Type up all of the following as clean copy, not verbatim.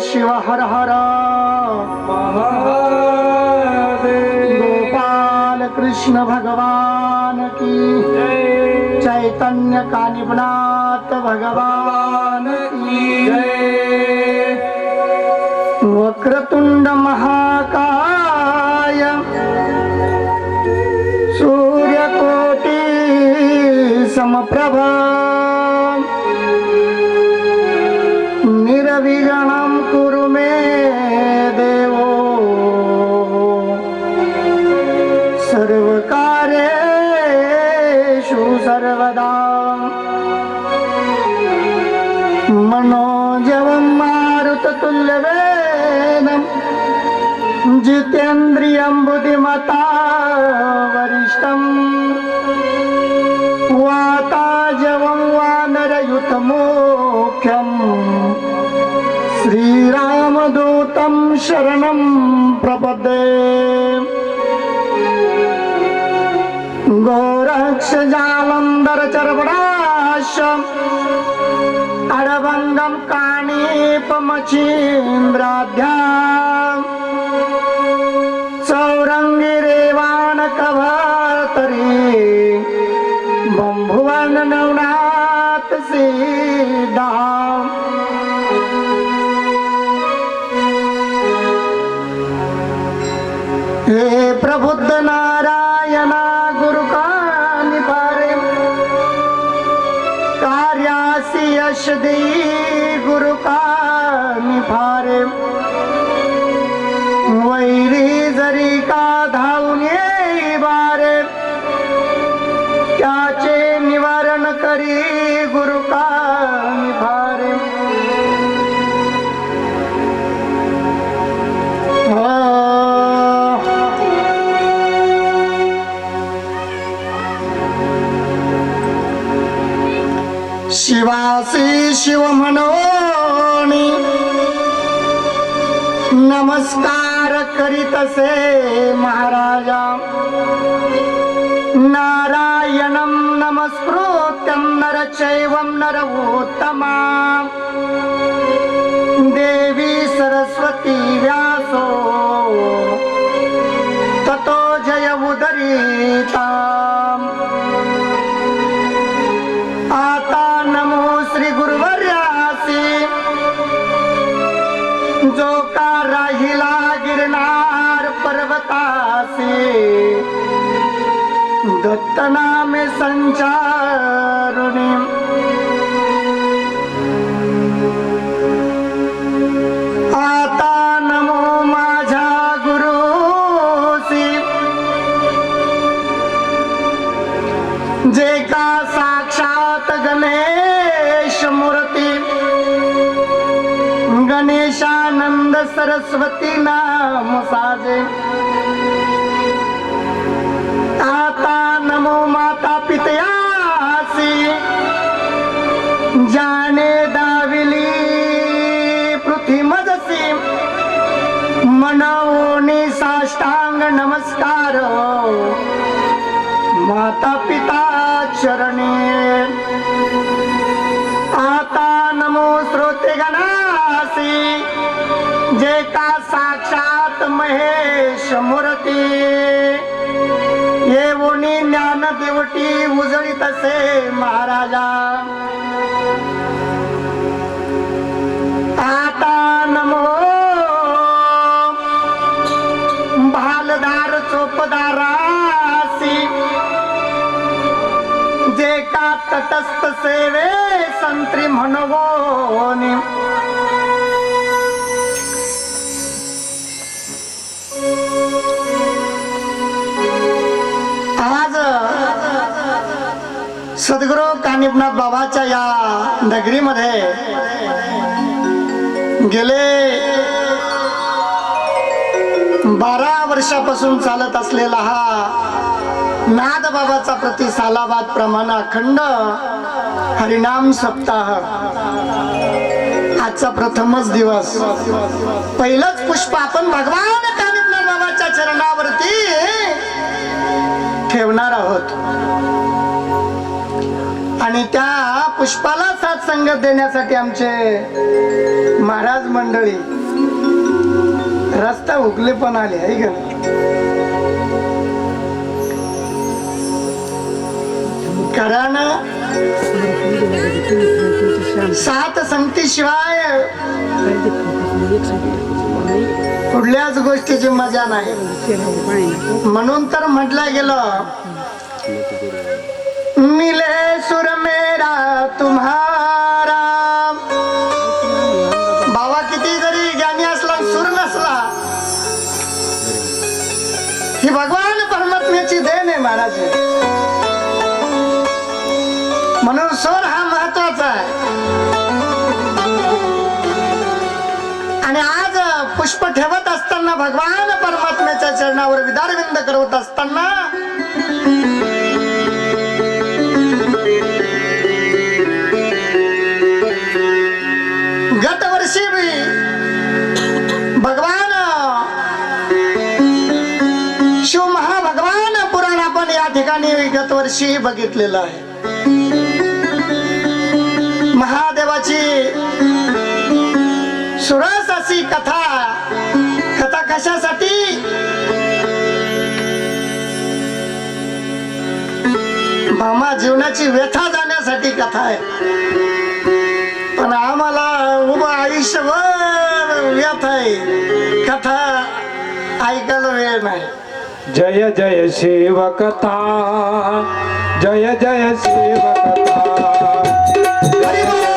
शिव हर हर महादेव। गोपाल कृष्ण भगवान की जय। चैतन्य कानिबनाथ भगवान की जय। वक्रतुंड महाकाय सूर्यकोटि समप्रभ निर्विघ्नं कुरु मे देवो सर्वकार्येषु सर्वदा। मनोजवं मारुततुल्यवेगं जितेन्द्रियं बुद्धिमता वरिष्ठं वाताजवं वानरयुतमुख्यं श्रीरामदूतं शरणं प्रपद्ये। गोरक्षजालन्धरचर्वणाशम् अडभङ्गं काणीपमचीन्द्राढ्याम् सौरङ्गिरेवाणकभर्तरी बम्भुवननवनाथ सीताम्। हे प्रबुद्ध नारायण गुरु का निपारे कार्यासी यश दी गुरु का निपारे। वैरी जरी का धावून ये बारे त्याचे निवारण करी गुरु का निभारे। शिवासी शिव म्हणोनी नमस्कार करीतसे महाराजा। नारायणं नमस्कृत्यं नरचैवं नरोत्तमा। देवी सरस्वती व्यासो ततो जय उदरीता। आता नमो श्री गुरुवर्यासी जो का राहिला गिरनार पर्वतासी। दत्त नामे संचारुणी आता नमो माझ्या गुरुसी। सरस्वती नाम साजे आता नमो माता पितयासी जाने दाविली पृथ्वीमजसी मनवोनी साष्टांग नमस्कार माता पिता चरणी आता नमो श्रोते गणासी जे का साक्षात महेश मूर्ती येवोनी ज्ञान देवटी उजळीत असे महाराजा आता नमो भालदार चोपदारासी जे का तटस्थ सेवे संत्री म्हणवोनी आज सद्गुरू कानिफनाथ बाबाच्या या नगरीमध्ये गेले 12 वर्षापासून चालत असलेला हा नाद बाबाचा प्रति सालाबाद प्रमाणे अखंड हरिनाम सप्ताह आजचा प्रथमच दिवस पहिलंच पुष्प आपण भगवान कानिफनाथ बाबाच्या चरणावरती ठेवणार आहोत आणि त्या पुष्पाला साथ संगत देण्यासाठी आमचे महाराज मंडळी रस्ता उगले पण आले आहे का कारण 7 संगती शिवाय कुठल्याच गोष्टीची मजा नाही म्हणून तर म्हटलं गेलं मिले सुर मेरा तुम्हारा बाबा किती जरी ज्ञानी असला सुर नसला ही भगवान परमात्म्याची देण आहे महाराज म्हणून स्वर हा महत्वाचा आहे आणि आज पुष्प ठेवत असताना भगवान परमात्म्याच्या चरणावर विदारविंद करवत असताना गत वर्षी भगवान शिव महाभगवान पुराण आपण या ठिकाणी गत वर्षी बघितलेलं आहे महादेवाची सुरस अशी कथा कशासाठी मामा जीवनाची व्यथा जाण्यासाठी कथा आहे पण आम्हाला उभं आयुष्यभर व्यथा आहे कथा ऐकायला वेळ नाही जय जय शिव कथा जय जय शिव कथा हरी बोल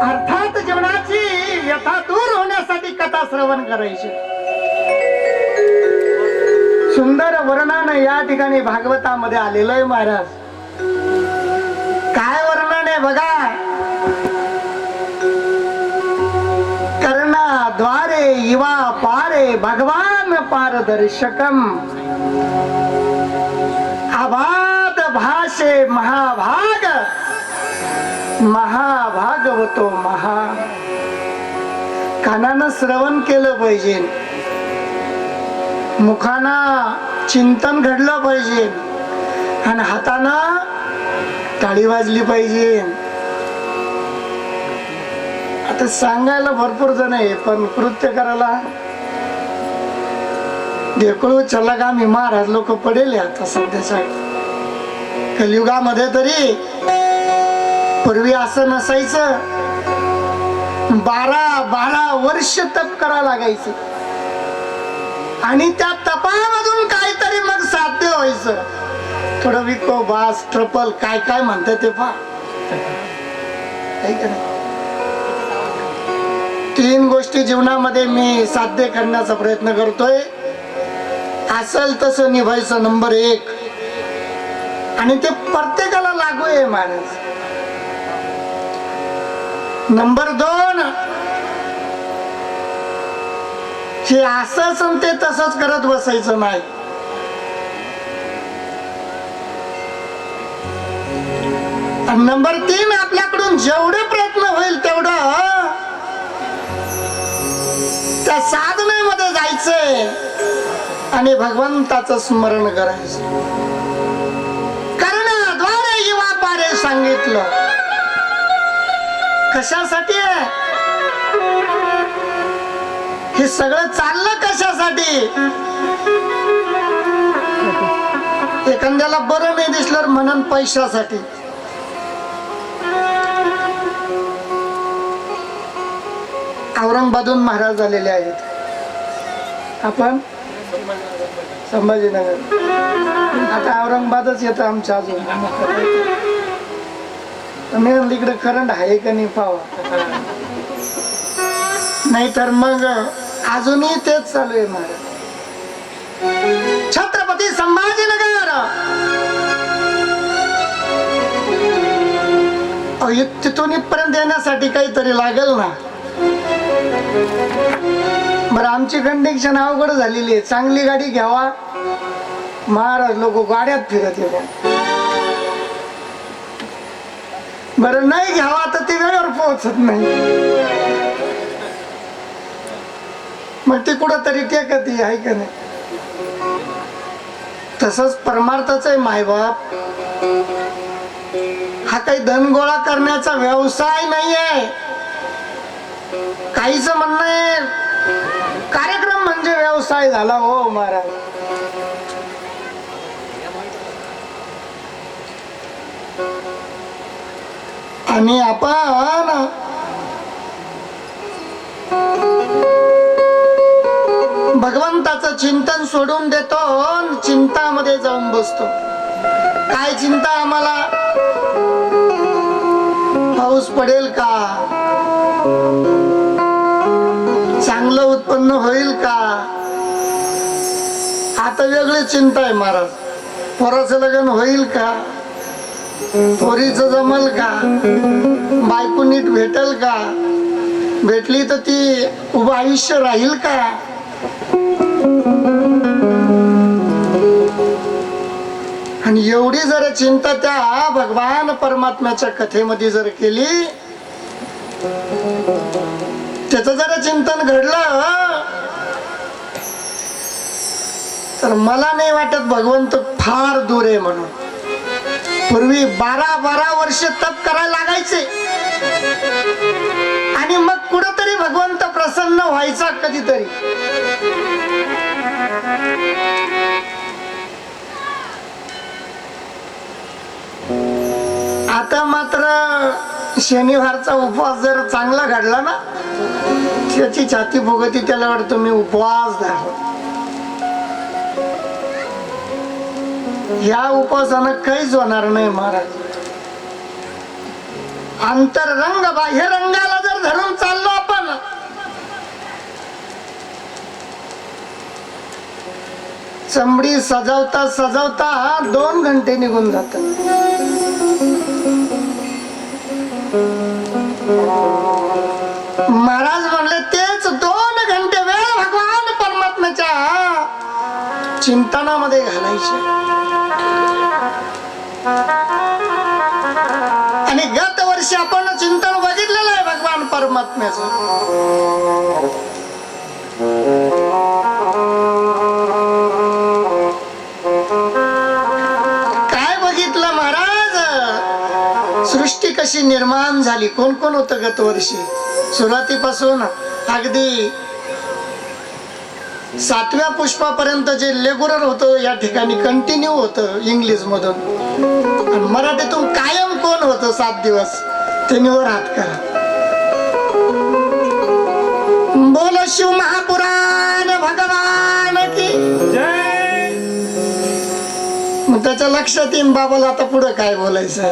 अर्थात जीवनाची व्यथा दूर होण्यासाठी कथा श्रवण करायची. सुंदर वर्णन या ठिकाणी भागवतामध्ये आलेलं आहे महाराज. काय वर्णन आहे बघा. कर्णाद्वारे इवा पारे भगवान पारदर्शकम अबाध भाषे महाभाग महाभागवतो महा. कानानं श्रवण केलं पाहिजे, मुखानं चिंतन घडलं पाहिजे आणि हातानं टाळी वाजली पाहिजे. आता सांगायला भरपूर जण आहे पण कृत्य करायला ढेकळू चलगामी महाराज लोक पडेल. आता सध्याच्या कलियुगामध्ये तरी पूर्वी असं नसायचं. 12 वर्ष तप करा लागायचं आणि त्या तपामधून काहीतरी मग साध्य व्हायचं. थोडं विको बास ट्रपल काय काय म्हणतात ते पहा. 3 गोष्टी जीवनामध्ये मी साध्य करण्याचा प्रयत्न करतोय. असल तसं निभायचं नंबर 1 आणि ते प्रत्येकाला लागू आहे महाराज. नंबर 2 हे असंच ते तसंच करत बसायचं नाही. आणि नंबर 3 आपल्याकडून जेवढे प्रयत्न होईल तेवढं त्या साधनेमध्ये जायचंय आणि भगवंताचं स्मरण करायचं. कर्णाद्वारे इवा पारे सांगितलं. कशासाठी आहे हे सगळं चाललं? कशासाठी? एखाद्याला बरं नाही दिसलं म्हणून पैशासाठी. औरंगाबादहून महाराज आलेले आहेत. आपण संभाजीनगर. आता औरंगाबादच येतं आमच्या अजून. मी इकडे करंट आहे का नाही पावा, नाहीतर मग अजूनही तेच चालू आहे महाराज. छत्रपती संभाजीनगर तिथून इथपर्यंत येण्यासाठी काहीतरी लागेल ना. बरं आमची कंडिशन अवघड झालेली आहे. चांगली गाडी घ्यावा महाराज लोक गाड्यात फिरत येतात. बरं नाही घ्यावा तर ती वेळेवर पोहोचत नाही. मग ती कुठंतरी टेकत आहे का नाही. तसंच परमार्थाच आहे मायबाप. हा काही धन गोळा करण्याचा व्यवसाय नाहीये. काहीच म्हणणं आहे कार्यक्रम म्हणजे व्यवसाय झाला हो महाराज. आणि आपण भगवंताचं चिंतन सोडून देतो, चिंतामध्ये जाऊन बसतो. काय चिंता आम्हाला? पाऊस पडेल का, चांगलं उत्पन्न होईल का. आता वेगळी चिंता आहे महाराज. पोराचं लग्न होईल का, पोरीचं जमल का, बायको नीट भेटेल का, भेटली तर ती उभं आयुष्य राहील का. आणि एवढी जर चिंता त्या भगवान परमात्म्याच्या कथेमध्ये जर केली, त्याचं जर चिंतन घडलं तर मला नाही वाटत भगवंत फार दूर आहे म्हणून. पूर्वी 12 वर्ष तप करायला लागायचे आणि मग कुठंतरी भगवंत प्रसन्न व्हायचा कधीतरी. आता मात्र शनिवारचा उपवास जर चांगला घडला ना, त्याची छाती भोगती, त्याला वाटतं मी उपवास धरतो. या उपवासानं काहीच होणार नाही महाराज. अंतरंग बाह्य रंगाला जर धरून चाललो आपण, चमडी सजवता सजवता 2 घंटे निघून जातात. महाराज म्हणले तेच 2 घंटे वेळ भगवान परमात्म्याच्या चिंतनामध्ये घालायचे. आणि गत वर्षी आपण चिंतन बघितलेलं आहे भगवान परमात्म्याचं. काय बघितलं महाराज? सृष्टी कशी निर्माण झाली. कोण कोण होतं गत वर्षी? सुरुवातीपासून अगदी 7व्या पुष्पापर्यंत जे लेगुलर होतं या ठिकाणी कंटिन्यू होतं इंग्लिश मधून. आणि मराठीतून कायम कोण होतं 7 दिवस? त्यांनी वर हात करा. बोलो शिव महापुराण भगवान की जय. मग त्याच्या लक्षात येईन बाबाला आता पुढे काय बोलायचं.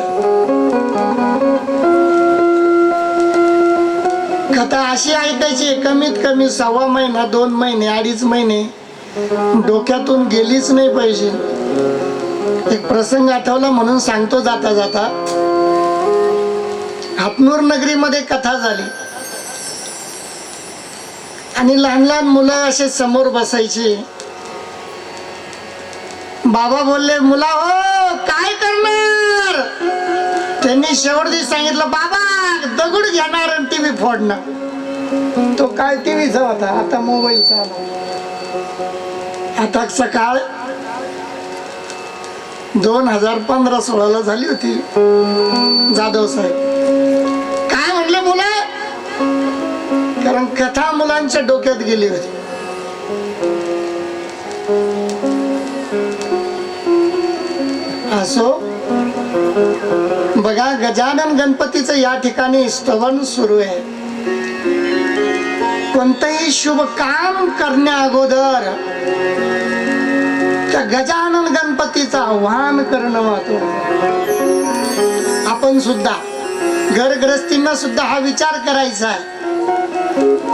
कथा अशी ऐकायची, कमीत कमी 1.25 महिना, 2 महिने, 2.5 महिने डोक्यातून गेलीच नाही पाहिजे. एक प्रसंग आठवला म्हणून सांगतो जाता जाता. हातनूर नगरीमध्ये कथा झाली आणि लहान लहान मुलं असे समोर बसायचे. बाबा बोलले, मुला हो काय करणार? त्यांनी शेवटी सांगितलं, बाबा दगड घेणार आणि टीव्ही फोडणार. तो काय टीव्हीचा होता, आता मोबाईलचा आला. आता सकाळ 2015-16 झाली होती. जाधव साहेब काय म्हटले मुलं? कारण कथा मुलांच्या डोक्यात गेली होती. असो, बघा गजानन गणपतीचं या ठिकाणी स्तवन सुरू आहे. कोणतंही शुभ काम करण्या अगोदर त्या गजानन गणपतीचं आव्हान करणं महत्वाचं. आपण सुद्धा घरग्रस्तींना सुद्धा हा विचार करायचा आहे.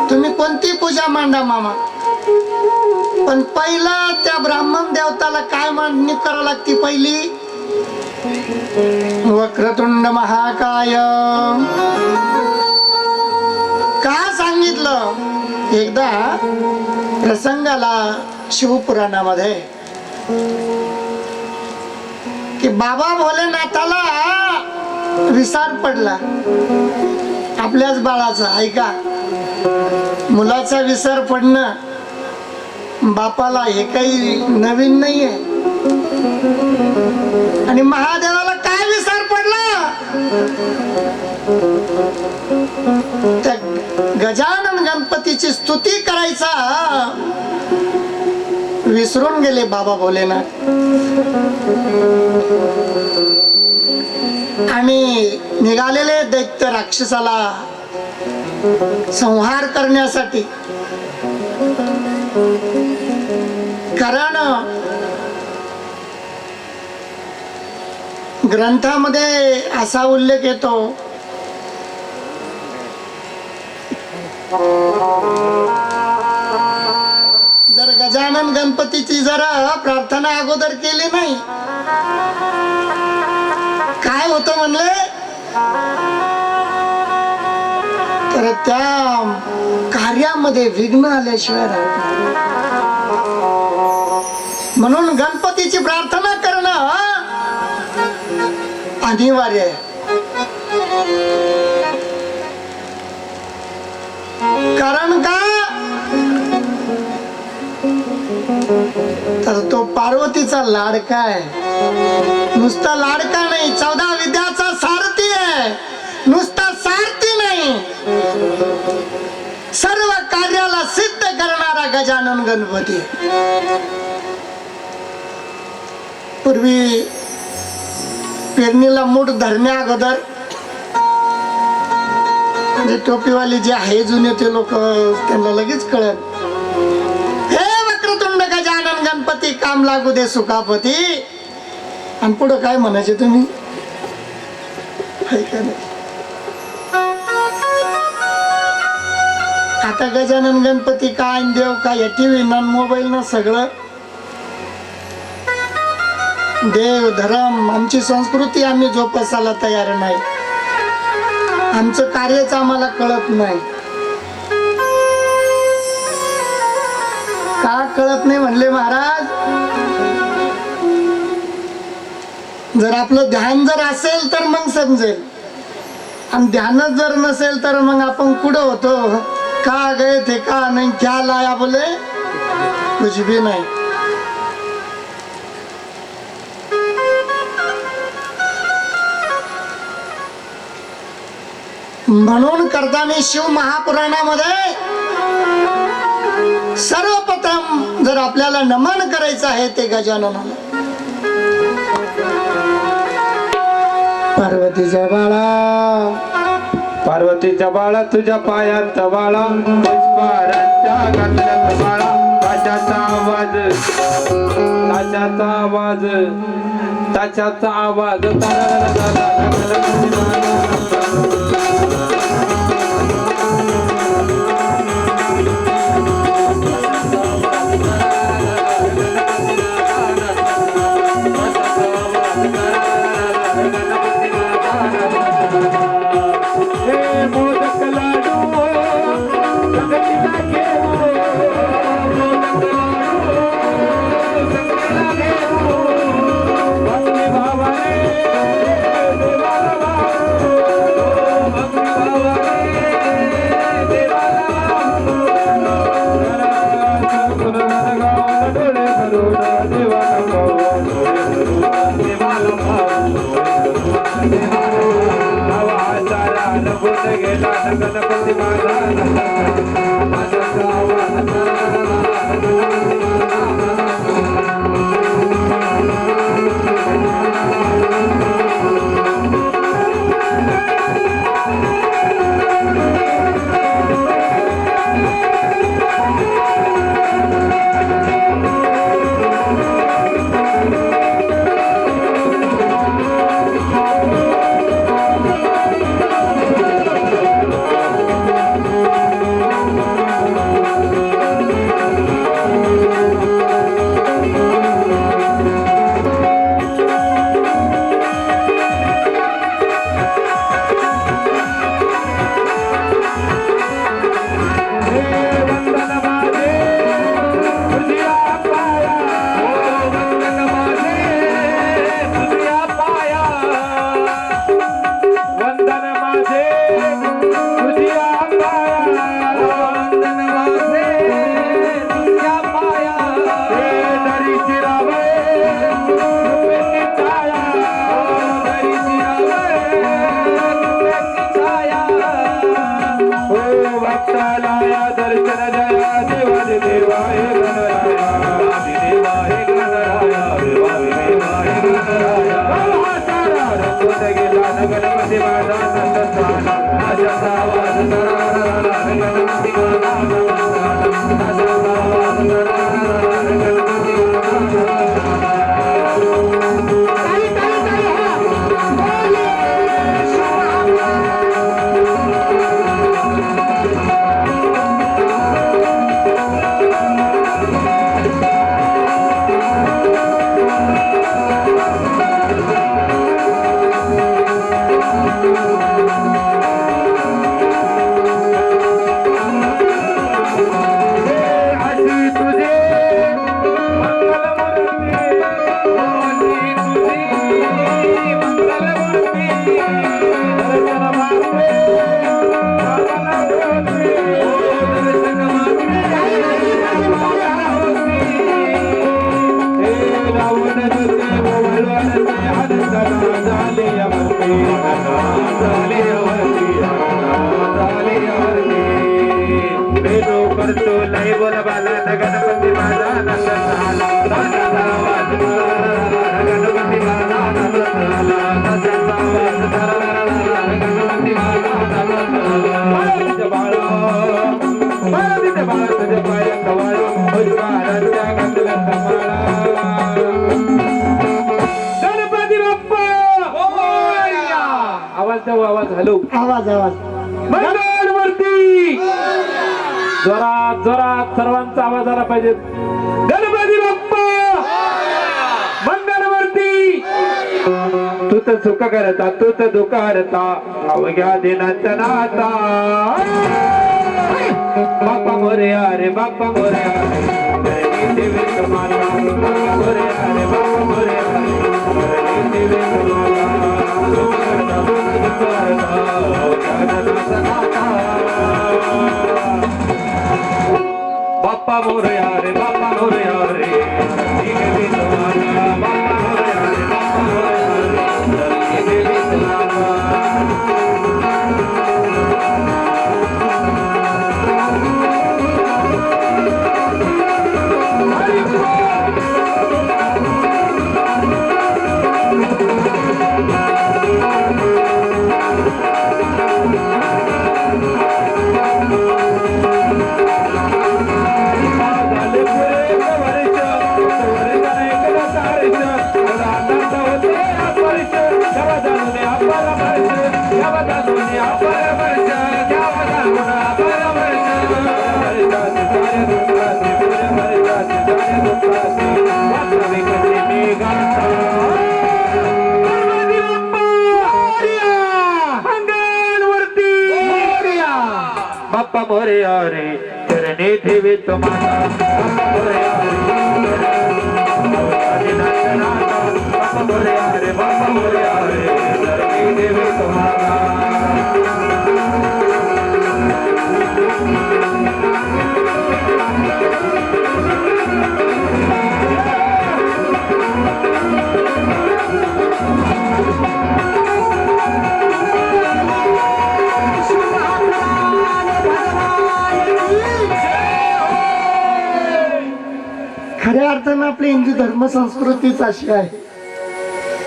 तुम्ही कोणती पूजा मांडा मामा, पण पहिला त्या ब्राह्मण देवताला काय मांडणी करावी लागती? पहिली वक्रतुंड महाकाय. का सांगितलं? एकदा प्रसंगाला शिवपुराणामध्ये की बाबा भोलेनाथाला विसार पडला आपल्याच बाळाचा. ऐका, मुलाचा विसर पडणं बापाला हे काही नवीन नाहीये. आणि महादेवाला काय विसर पडला? त्या गजानन गणपतीची स्तुती करायचा विसरून गेले बाबा भोलेनाथ. आणि निघालेले दैत्य राक्षसाला संहार करण्यासाठी. कारण ग्रंथामध्ये असा उल्लेख येतो, जर गजानन गणपतीची जर प्रार्थना अगोदर केली नाही, काय होतं म्हणले, तर त्या कार्यामध्ये विघ्न आल्याशिवाय राहत नाही. म्हणून गणपतीची प्रार्थना करणं अनिवार्य आहे. कारण का? तर तो पार्वतीचा लाडका आहे. नुसता लाडका नाही, 14 विद्याचा सारथी आहे. नुसता सारथी नाही, सर्व कार्याला सिद्ध करणारा गजानन गणपती. पूर्वी पेरणीला मूठ धरण्या अगोदर म्हणजे टोपीवाले जे आहे जुने ते लोक त्यांना लगेच कळत. हे वक्रतुंड गजानन गणपती काम लागू दे सुखापती. आणि पुढं काय म्हणायचे तुम्ही? आता गजानन गणपती काय देव काय या टीव्ही ना मोबाईल ना सगळं देव धर्म आमची संस्कृती आम्ही जोपासायला तयार नाही. आमचं कार्यच आम्हाला कळत नाही. का कळत नाही म्हणले महाराज? जर आपलं ध्यान जर असेल तर मग समजेल. आणि ध्यानच जर नसेल तर मग आपण कुठं होतो, का गए थे का नाही, क्या लाया बोले कुछ भी नाही. म्हणून करताना शिव महापुराणामध्ये सर्वप्रथम जर आपल्याला नमन करायचं आहे ते गजाननाला. पार्वतीचा बाळा, पार्वतीच्या बाळा तुझ्या पायात बाळा, पुष्पारांच्या घातल्यात बाळा, ताशाचा आवाज, ताशाचा आवाज, ताशाचा आवाज, गणपती माझा गणपती बाप्पा मोरया. आवाज द्या, आवाज हॅलो. आवाज आवाज मंगलवरती जोरात जोरात सर्वांचा आवाज आला पाहिजे. गणपती बाप्पा मंगलवरती. तू तर सुख करता, तू तर दुःख हरता, अवघ्या दिनाचा नाता. बाप्पा मोरया रे बाप्पा मोरया रे देवी तुम्हाला. बाप्पा मोरया रे बाप्पा मोरया रे देवी तुम्हाला. सुख करता, दुःख हरता, अवघ्या दिनाचा नाता. बाप्पा मोरया रे बाप्पा मोरया रे देवी तुम्हाला. बाप्पा मोरया रे बाप्पा मोरया रे देवी तुम्हाला. बाप्पा मोरया रे चरणी ठेवी तुम्हाला. बाप्पा मोरया बाप्पा मोरया रे बाप्पा मोरया रे चरणी ठेवी तुम्हाला. खऱ्या अर्थानं आपली हिंदू धर्म संस्कृतीच अशी आहे.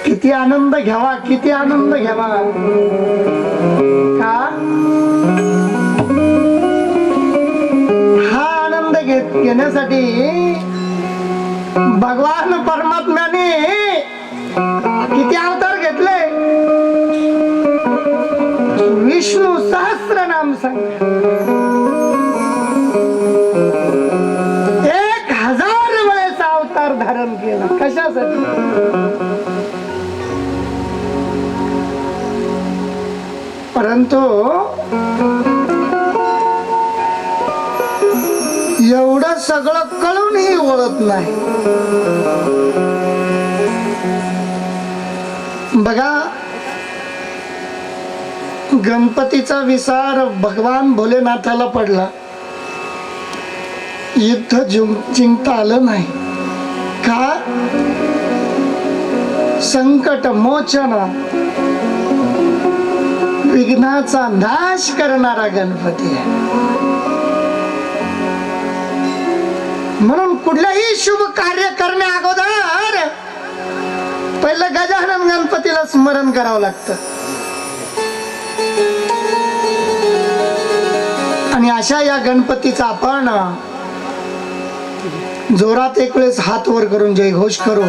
किती आनंद घ्यावा, किती आनंद घ्यावा. का हा आनंद घेण्यासाठी भगवान परमात्म्याने किती अवतार घेतले. विष्णू सहस्र नाम सांग. 1000 वेळेस अवतार धारण केला. कशासाठी? परंतु एवढं सगळं कळूनही ओळख नाही. बघा, गणपतीचा विसार भगवान भोलेनाथाला पडला. युद्ध जिंकता आलं नाही. का? संकट मोचन, विघ्नाचा नाश करणारा गणपती आहे. म्हणून कुठलंही शुभ कार्य करण्या अगोदर पहिलं गजानन गणपतीला स्मरण करावं लागतं. आणि अशा या गणपतीचा आपण जोरात एक वेळेस हात वर करून जय घोष करू.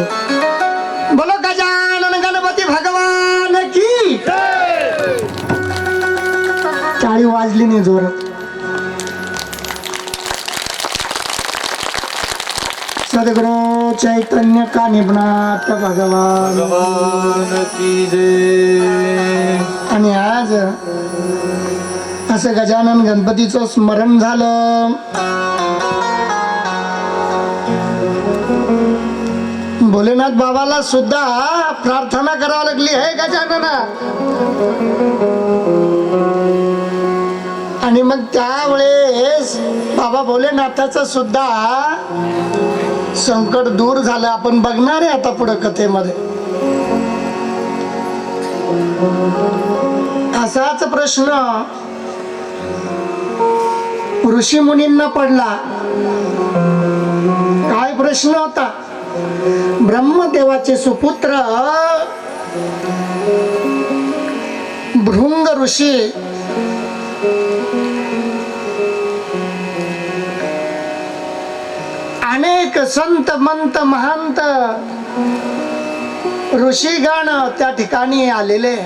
बोलो गजानन गणपती भगवान की. टाळी वाजली नाही जोरात. सद्गुरु चैतन्य कानिबनाथ भगवान की जय. आणि आज असं गजानन गणपतीचं स्मरण झालं. भोलेनाथ बाबाला सुद्धा प्रार्थना करावी लागली आहे गजानना. आणि मग त्यावेळेस बाबा भोलेनाथाचं सुद्धा संकट दूर झालं. आपण बघणार आहे आता पुढे कथेमध्ये. असाच प्रश्न ऋषी मुनींना पडला. काय प्रश्न होता? ब्रह्मदेवाचे सुपुत्र भृंग ऋषी अनेक संत मंत महंत ऋषीगण त्या ठिकाणी आलेले.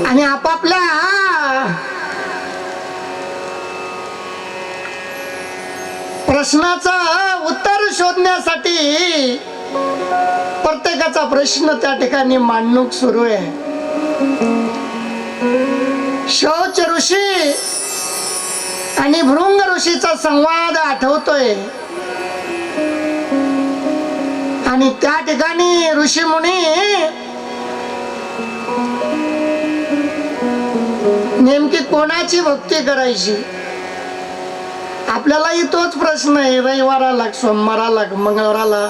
आणि आपापल्या प्रश्नाचं उत्तर शोधण्यासाठी प्रत्येकाचा प्रश्न त्या ठिकाणी मांडणूक सुरू आहे. शौच ऋषी आणि भृंग ऋषीचा संवाद आठवतोय. आणि त्या ठिकाणी ऋषी मुनी नेमकी कोणाची भक्ती करायची, आपल्यालाही तोच प्रश्न आहे. रविवाराला, सोमवाराला, मंगळवाराला,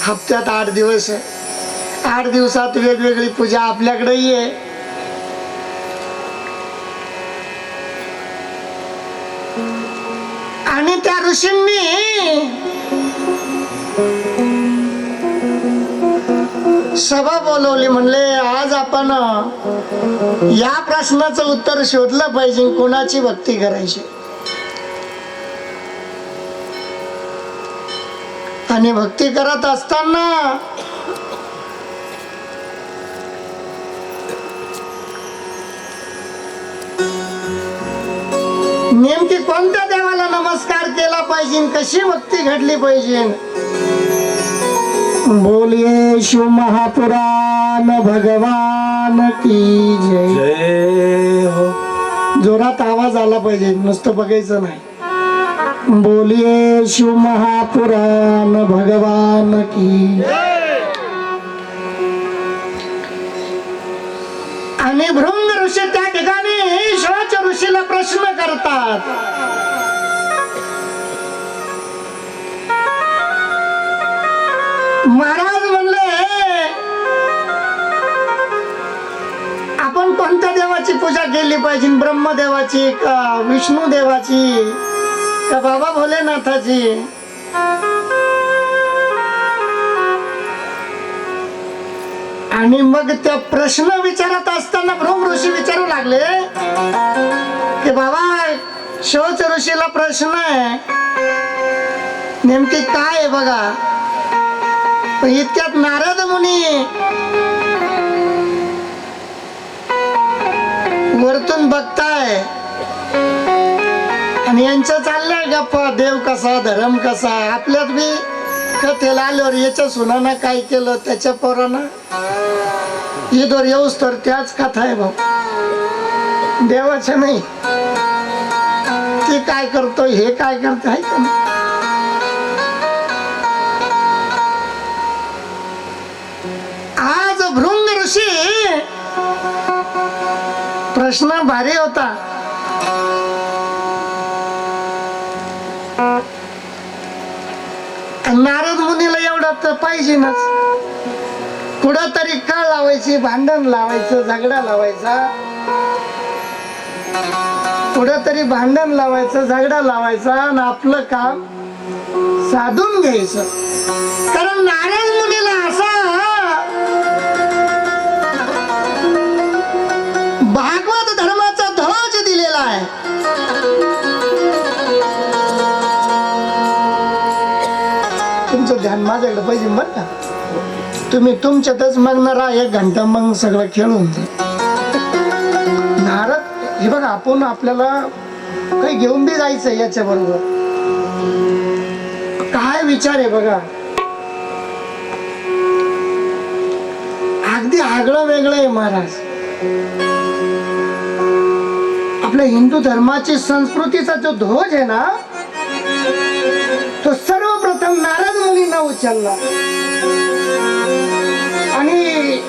हप्त्यात 8 दिवस आहे. 8 दिवसात वेगवेगळी पूजा आपल्याकडेही आहे. आणि त्या ऋषींनी सभा बोलवली. म्हणले आज आपण या प्रश्नाचं उत्तर शोधलं पाहिजे, कोणाची भक्ती करायची. आणि भक्ती करत असताना नेमकी कोणत्या देवाला नमस्कार केला पाहिजे, कशी भक्ती घडली पाहिजे. बोलिए शिव महापुराण भगवान की जय. जय हो. जोरात आवाज आला पाहिजे, नुसतं बघायचं नाही. बोलिए शिव महापुराण भगवान की. आणि भृंग ऋषी त्या ठिकाणी शौच ऋषीला प्रश्न करतात. महाराज म्हणले आपण कोणत्या देवाची पूजा केली पाहिजे, ब्रह्मदेवाची का विष्णू देवाची का बाबा भोलेनाथाची. आणि मग त्या प्रश्न विचारत असताना भृंग ऋषी विचारू लागले की बाबा शौच ऋषीला प्रश्न आहे, नेमकी काय आहे बघा. इतक्यात नारद मुनी वरतून बघताय आणि यांचं चाललंय गप्पा, देव कसा, धर्म कसा. आपल्यात बी कथेला आल्यावर याच्या सुनानं काय केलं, त्याच्या पोरानं ईदवर येऊस तर त्याच कथा आहे भाऊ, देवाच्या नाही. ते काय करतो, हे काय करतो आहे का नाही. आज भृंग ऋषी प्रश्न भारी होता. नारद मुनीला एवढा तर पाहिजेच, कुठं तरी कळ लावायची, भांडण लावायचं, झगडा लावायचा, कुठं तरी भांडण लावायचं, झगडा लावायचा आणि आपलं काम साधून घ्यायचं. कारण नारद मुनीला असा भागवत धर्माचा ध्वज दिलेला आहे. तुमचं ध्यान माझ्याकडे पाहिजे बरं का. तुम्ही तुमच्यातच मग्न राहा 1 घंटा, मग सगळं खेळून नारद. हे बघा आपण आपल्याला काही घेऊन बी जायचं याच्या बरोबर. काय विचार आहे बघा, अगदी आगळं वेगळं आहे महाराज. आपल्या हिंदू धर्माची संस्कृतीचा जो ध्वज आहे ना, तो सर्वप्रथम नारद मुनींना उचलला. आणि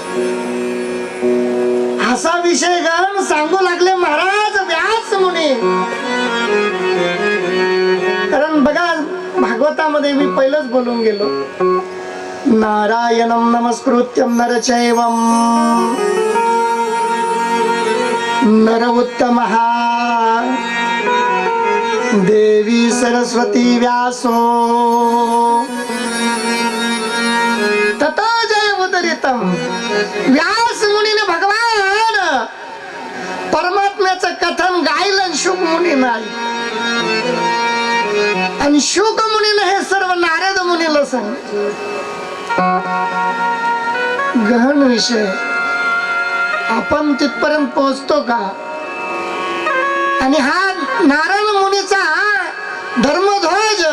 असा विषय गण सांगू लागले महाराज व्यास मुनी. कारण बघा भागवतामध्ये मी पहिलंच बोलून गेलो, नारायणं नमस्कृत्यं नरचैवं नरोत्तमः देवी सरस्वती व्यासो ततो जय उदरितम. व्यास मुनीने भगवान रामायणाचं कथन गायलं शुक मुनी नाही, आणि शुक मुनीनं हे सर्व नारद मुनीला सांग. गहन विषय, आपण तिथपर्यंत पोहोचतो का? आणि हा नारद मुनीचा धर्मध्वज.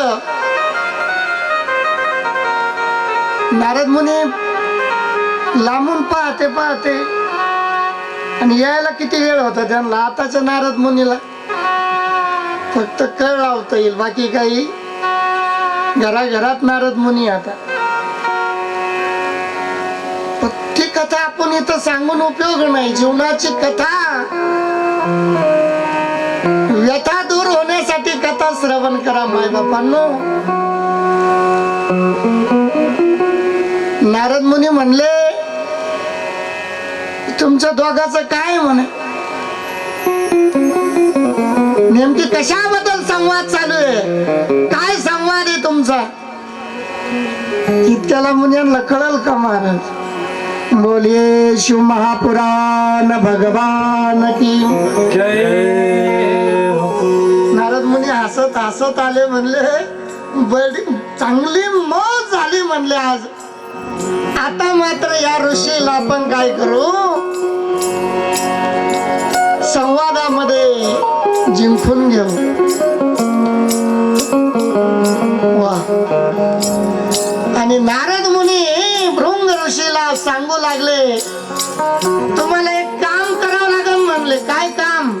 नारद मुनी लांबून पाहते पाहते, आणि यायला किती वेळ होता त्यांना. आताच्या नारद मुनीला फक्त कळ लावता येईल, बाकी काही घराघरात नारद मुनी. आता ती कथा आपण इथं सांगून उपयोग नाही. जीवनाची कथा, व्यथा दूर होण्यासाठी कथा श्रवण करा माय बापांनो. नारद मुनी म्हणले, तुमच्या दोघांचं काय म्हणे, नेमकी कशाबद्दल संवाद चालू आहे, काय संवाद आहे तुमचा? इतक्याला मुनींना कळल का महाराज? बोलिये शिव महापुराण भगवान की जय. नारद मुनी हसत हसत आले, म्हणले बडी चांगली मौज झाली म्हणले आज. आता मात्र या ऋषीला आपण काय करू, संवादामध्ये जिंकून घेऊ. वा. आणि नारद मुनी भृंग ऋषीला सांगू लागले, तुम्हाला एक काम करावं लागेल म्हणले. काय काम?